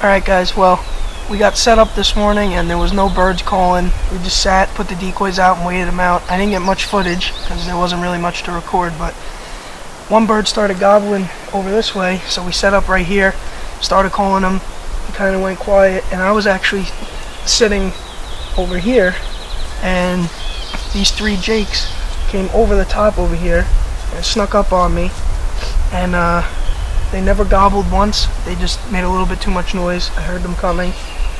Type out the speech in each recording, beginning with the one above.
Alright guys, well, we got set up this morning and there was no birds calling. We just sat, put the decoys out and waited them out. I didn't get much footage because there wasn't really much to record, but one bird started gobbling over this way, so we set up right here, started calling them. He kind of went quiet, and I was actually sitting over here, and these three jakes came over the top over here and snuck up on me, and they never gobbled once. They just made a little bit too much noise. I heard them coming,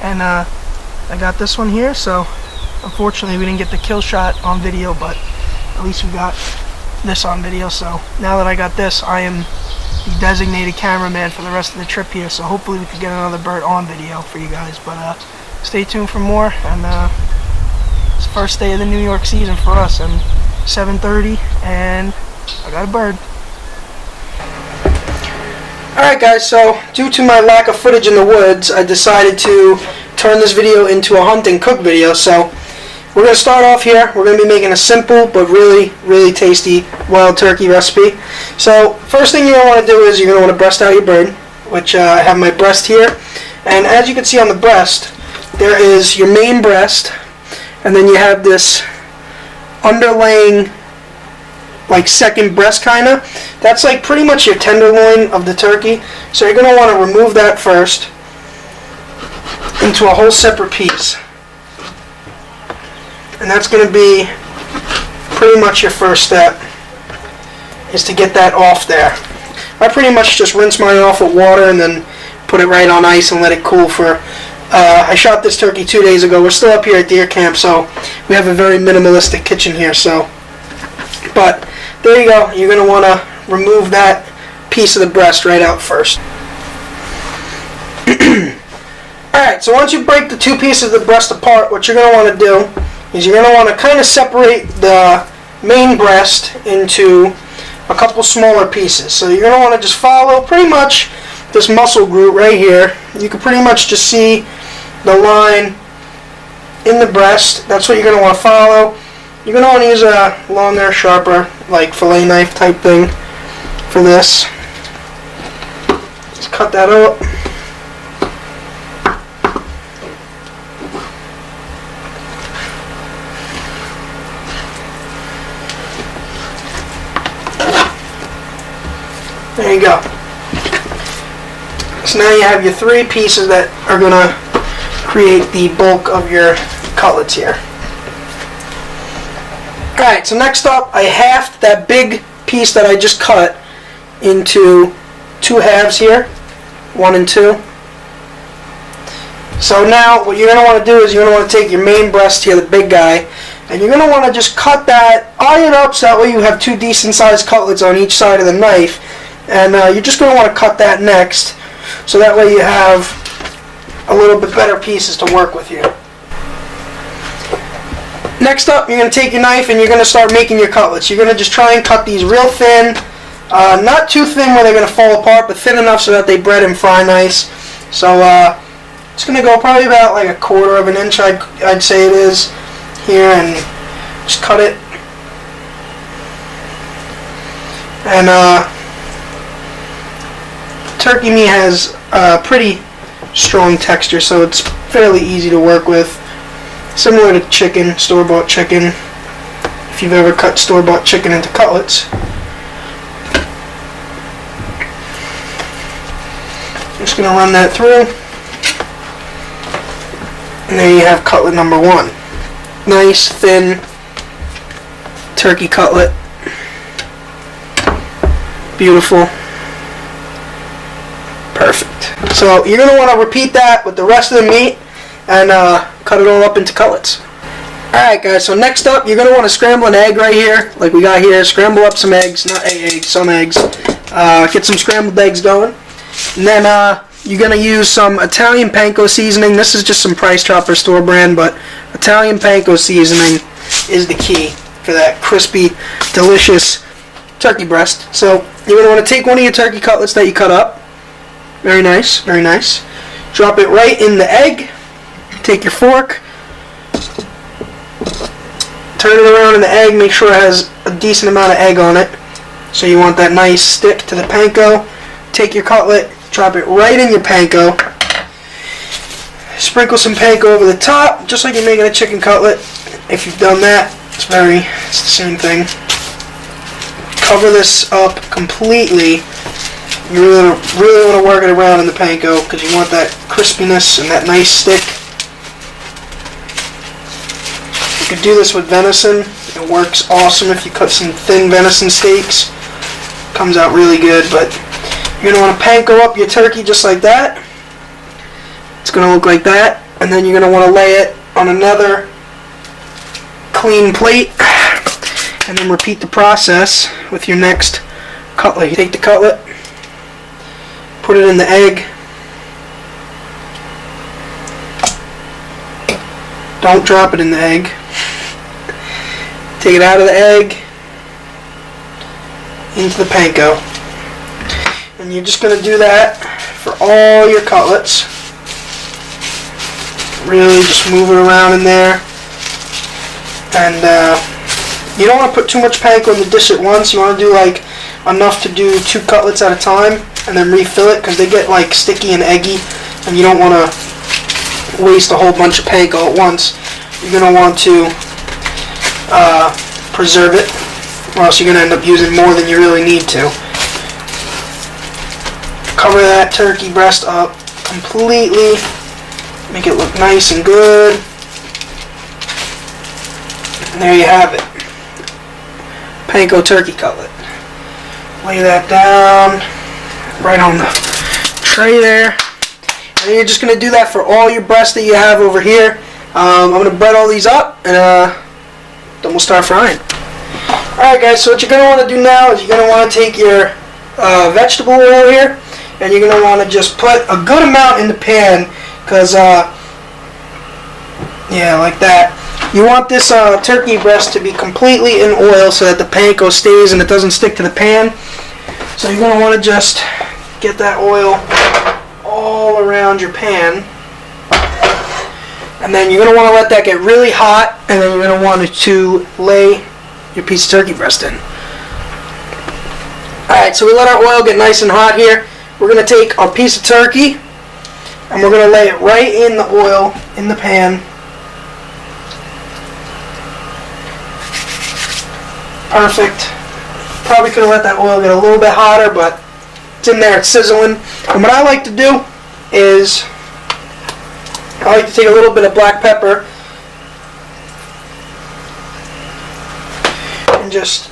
and I got this one here. So unfortunately we didn't get the kill shot on video, but at least we got this on video. So now that I got this, I am the designated cameraman for the rest of the trip here, so hopefully we could get another bird on video for you guys. But stay tuned for more. And it's the first day of the New York season for us, and 7:30, and I got a bird. Alright guys, so due to my lack of footage in the woods, I decided to turn this video into a hunt and cook video. So we're going to start off here. We're going to be making a simple but really tasty wild turkey recipe. So first thing you're going to want to do is you're going to want to breast out your bird, which I have my breast here. And as you can see on the breast, there is your main breast, and then you have this underlaying like second breast kinda. That's like pretty much your tenderloin of the turkey. So you're going to want to remove that first into a whole separate piece. And that's going to be pretty much your first step, is to get that off there. I pretty much just rinse mine off with water and then put it right on ice and let it cool for I shot this turkey 2 days ago. We're still up here at deer camp, so we have a very minimalistic kitchen here. So, but there you go. You're going to want to remove that piece of the breast right out first. Alright, so once you break the two pieces of the breast apart, what you're going to want to do is you're going to want to kind of separate the main breast into a couple smaller pieces. So you're going to want to just follow pretty much this muscle group right here. You can pretty much just see the line in the breast. That's what you're going to want to follow. You're going to want to use a longer, sharper, like fillet knife type thing for this. Just cut that up. There you go. So now you have your three pieces that are going to create the bulk of your cutlets here. Alright, so next up, I halved that big piece that I just cut into two halves here, 1 and 2. So now what you're going to want to do is you're going to want to take your main breast here, the big guy, and you're going to want to just cut that, iron up so that way you have two decent sized cutlets on each side of the knife. And you're just going to want to cut that next, so that way you have a little bit better pieces to work with here. Next up, you're going to take your knife and you're going to start making your cutlets. You're going to just try and cut these real thin, not too thin where they're going to fall apart, but thin enough so that they bread and fry nice. So it's going to go probably about like 1/4 of an inch, I'd say it is here, and just cut it. And turkey meat has a pretty strong texture, so it's fairly easy to work with. Similar to chicken, store-bought chicken, if you've ever cut store-bought chicken into cutlets. I'm just going to run that through. And there you have cutlet number 1. Nice, thin turkey cutlet. Beautiful. Perfect. So you're going to want to repeat that with the rest of the meat and cut it all up into cutlets. Alright guys, so next up you're going to want to scramble an egg right here, like we got here. Scramble up some eggs, not a egg, some eggs. Get some scrambled eggs going. And then you're going to use some Italian panko seasoning. This is just some Price Chopper store brand, but Italian panko seasoning is the key for that crispy, delicious turkey breast. So you're going to want to take one of your turkey cutlets that you cut up. Very nice, very nice. Drop it right in the egg. Take your fork, turn it around in the egg, make sure it has a decent amount of egg on it. So you want that nice stick to the panko. Take your cutlet, drop it right in your panko, Sprinkle some panko over the top, just like you're making a chicken cutlet. If you've done that, it's the same thing. Cover this up completely. You really want to work it around in the panko because you want that crispiness and that nice stick. You could do this with venison. It works awesome if you cut some thin venison steaks. Comes out really good, but you're going to want to panko up your turkey just like that. It's going to look like that, and then you're going to want to lay it on another clean plate, and then repeat the process with your next cutlet. You take the cutlet, put it in the egg. Don't drop it in the egg. Take it out of the egg into the panko. And you're just going to do that for all your cutlets. Really just move it around in there. And you don't want to put too much panko in the dish at once. You want to do like enough to do 2 cutlets at a time and then refill it because they get like sticky and eggy, and you don't want to waste a whole bunch of panko at once. You're going to want to preserve it, or else you're going to end up using more than you really need to. Cover that turkey breast up completely. Make it look nice and good. And there you have it. Panko turkey cutlet. Lay that down right on the tray there. And then you're just going to do that for all your breasts that you have over here. I'm going to bread all these up, and then we'll start frying. Alright guys, so what you're going to want to do now is you're going to want to take your vegetable oil here, and you're going to want to just put a good amount in the pan, because, yeah, like that. You want this turkey breast to be completely in oil so that the panko stays and it doesn't stick to the pan. So you're going to want to just get that oil all around your pan. And then you're going to want to let that get really hot, and then you're going to want to lay your piece of turkey breast in. Alright, so we let our oil get nice and hot here. We're going to take our piece of turkey, and we're going to lay it right in the oil in the pan. Perfect. Probably could have let that oil get a little bit hotter, but it's in there, it's sizzling. And what I like to do is I like to take a little bit of black pepper and just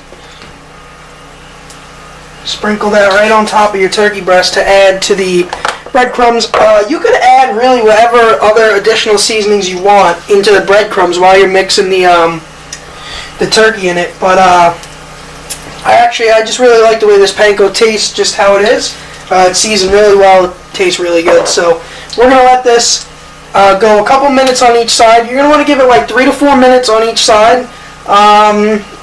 sprinkle that right on top of your turkey breast to add to the breadcrumbs. You could add really whatever other additional seasonings you want into the breadcrumbs while you're mixing the turkey in it, but I just really like the way this panko tastes, just how it is. It's seasoned really well, it tastes really good. So we're going to let this go a couple minutes on each side. You're going to want to give it like 3 to 4 minutes on each side.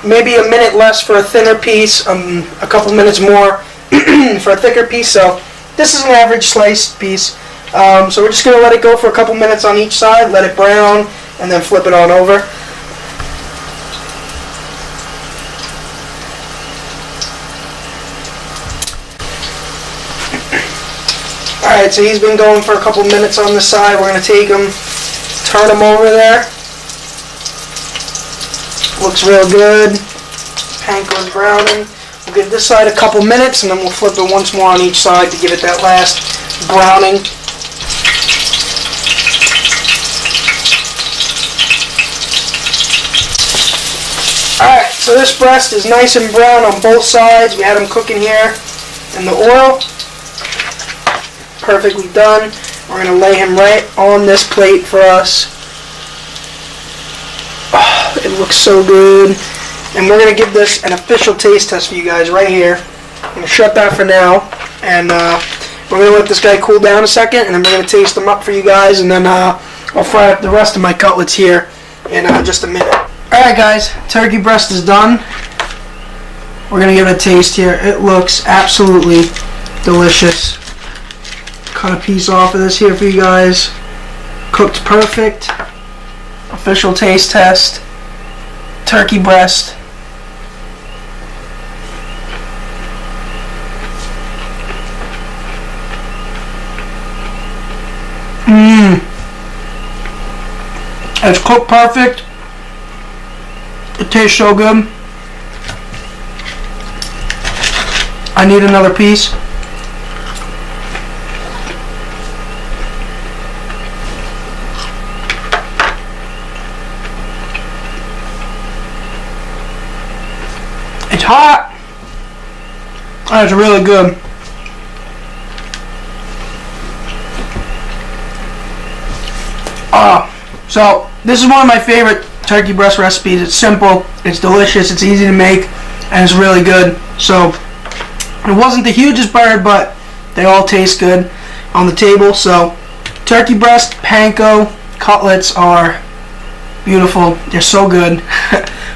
Maybe a minute less for a thinner piece, a couple minutes more for a thicker piece. So this is an average sliced piece. So we're just going to let it go for a couple minutes on each side, let it brown, and then flip it on over. Alright, so he's been going for a couple minutes on the side. We're going to take him, turn him over there. Looks real good. Panko's browning. We'll give this side a couple minutes, and then we'll flip it once more on each side to give it that last browning. Alright, so this breast is nice and brown on both sides. We had them cooking here in the oil. Perfectly done. We're going to lay him right on this plate for us. Oh, it looks so good. And we're going to give this an official taste test for you guys right here. I'm going to shut that for now. And we're going to let this guy cool down a second, and then we're going to taste them up for you guys, and then I'll fry up the rest of my cutlets here in just a minute. Alright guys, turkey breast is done. We're going to give it a taste here. It looks absolutely delicious. Cut a piece off of this here for you guys. Cooked perfect. Official taste test. Turkey breast. It's cooked perfect. It tastes so good. I need another piece. It's hot. That's really good. So this is one of my favorite turkey breast recipes. It's simple, it's delicious, it's easy to make, and it's really good. So it wasn't the hugest bird, but they all taste good on the table. So turkey breast panko cutlets are beautiful. They're so good.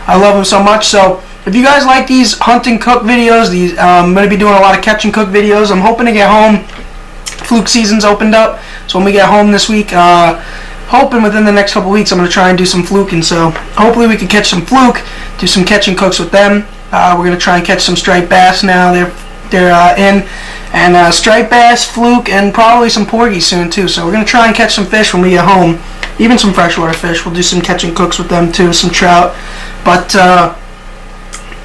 I love them so much. So if you guys like these hunt and cook videos, I'm going to be doing a lot of catch and cook videos. I'm hoping to get home. Fluke season's opened up, so when we get home this week, hoping within the next couple weeks I'm going to try and do some fluking. So hopefully we can catch some fluke, do some catch and cooks with them. We're going to try and catch some striped bass now. They're in, and striped bass, fluke, and probably some porgies soon too. So we're going to try and catch some fish when we get home, even some freshwater fish. We'll do some catch and cooks with them too, some trout. But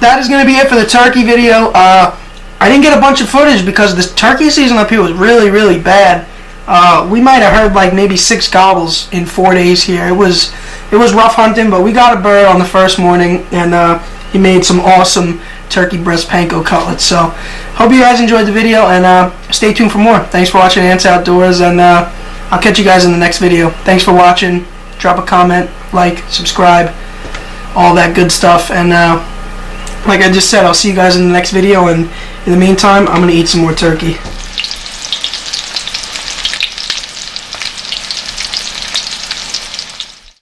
that is going to be it for the turkey video. I didn't get a bunch of footage because the turkey season up here was really, really bad. We might have heard like maybe 6 gobbles in 4 days here. It was rough hunting, but we got a bird on the first morning, and he made some awesome turkey breast panko cutlets. So hope you guys enjoyed the video, and stay tuned for more. Thanks for watching Ants Outdoors, and I'll catch you guys in the next video. Thanks for watching. Drop a comment, like, subscribe, all that good stuff, and like I just said, I'll see you guys in the next video, and in the meantime, I'm going to eat some more turkey.